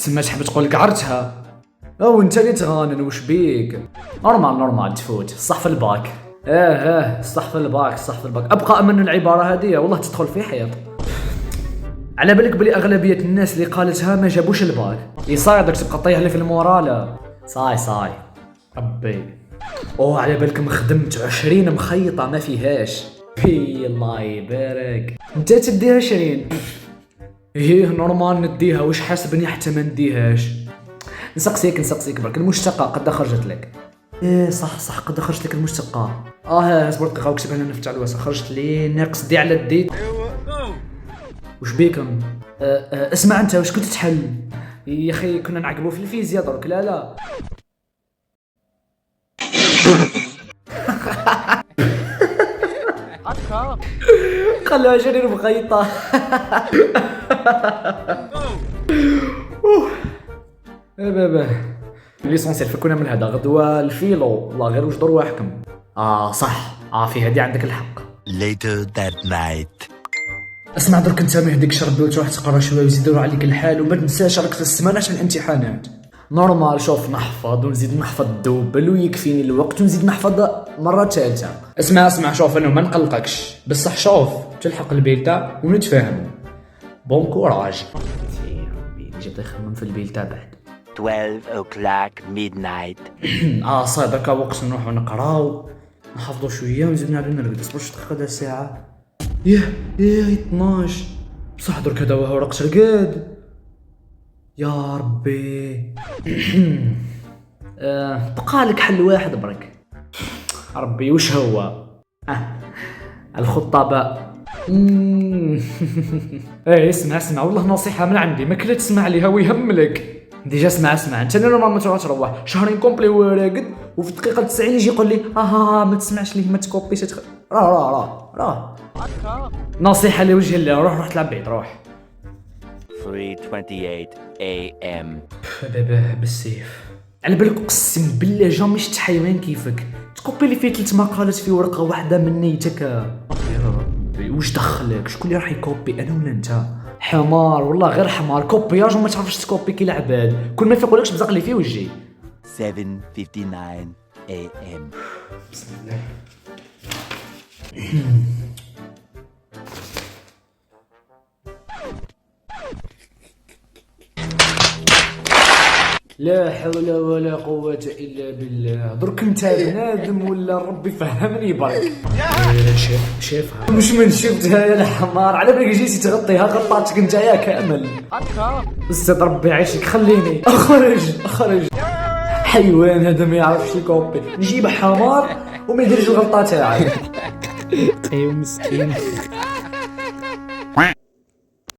تما تحب تقول لك عرتها. او انت اللي تغانن وش بيك؟ نورمال تفوت صح في الباك. صح في الباك. ابقى امن العباره هذه والله تدخل في حيط. على بالك بلي اغلبيه الناس اللي قالتها ما جابوش الباك. يصايدك تبقى طيح لي في المورالة. صاي ربي. على بالك خدمت 20 مخيطه ما فيهاش. في الله يبارك. انت تديها 20. نورمال نديها. واش حاسبني حتى ما نديهاش؟ نسقسيك برك. المشتقه قد خرجت لك. صح قد خرجت لك المشتقه. اصبر دقيقه وكتبها لنا في التعلوسه. خرجت لي ناقص دي على الديت. وش بيكم؟ اسمع انت واش كنت تحل؟ يا اخي كنا نعقبوا في الفيزياء درك. لا خلوها 20 مخيطه. بابا ليسونسيال فكونا من هذا غدوه الفيلو والله غير واش دور واحكم. صح في هذه عندك الحق. Later that night. اسمع درك انت مهديك شربي وتروح تقرا شويه ويزيدوا عليك الحال وما تنساش راك في السمانه عشان الامتحانات. نورمال شوف نحفظ ونزيد نحفظ دوبل ويكفيني الوقت ونزيد نحفظ مره ثالثه. اسمع شوف انا ما نقلقكش بصح شوف تلحق البيلتا ونتفاهموا. بون كوراج. جبت يخمم في البيلتا بعد 12 o'clock midnight. صاي دركا وقت نروحو نقراو نحفظو شويه ونزيد نعاودو نرقد. اصبر شو دقيقه دا ساعه. 12 بصح درك هذا هو رقص رقاد. يا ربي. بقالك حل واحد برك. ربي وش هو؟ الخطابة. اسمع والله نصيحة من عندي ما كلا تسمع ليها ويهملك. ديجا اسمع انت انا ما تروح شهرين كومبلي وراقد وفي الدقيقة 90 يجي يقول لي ما تسمعش ليه ما تكوبيش راه نصيحة لوجه الله. روح تلعب بعيد روح. 3:28 AM. بابا بالسيف على بالك اقسم بالله جامي شفت حيوان كيفك تكوبي لي فيه 3 مقالات في ورقة واحدة من نيتك. يا ربي واش دخلك؟ شكون اللي راح يكوبي انا ولا انت؟ حمار والله غير حمار. كوبياج وما تعرفش تكوبي كي العباد كل ما يقولكش بزق لي فيه وجهي. 7:59 AM. بسم الله. لا حول ولا قوة إلا بالله. درك انت بنادم ولا ربي فهمني برك. شافها مش من شفتها يا الحمار. على بالك جيتي تغطيها غطاتك انت يا كامل. استاذ ربي يعيشك خليني اخرج. حيوان هذا ما يعرفش يكوبي. نجيب حمار وما يديرش الغلطة تاعي. ايوا مسكين.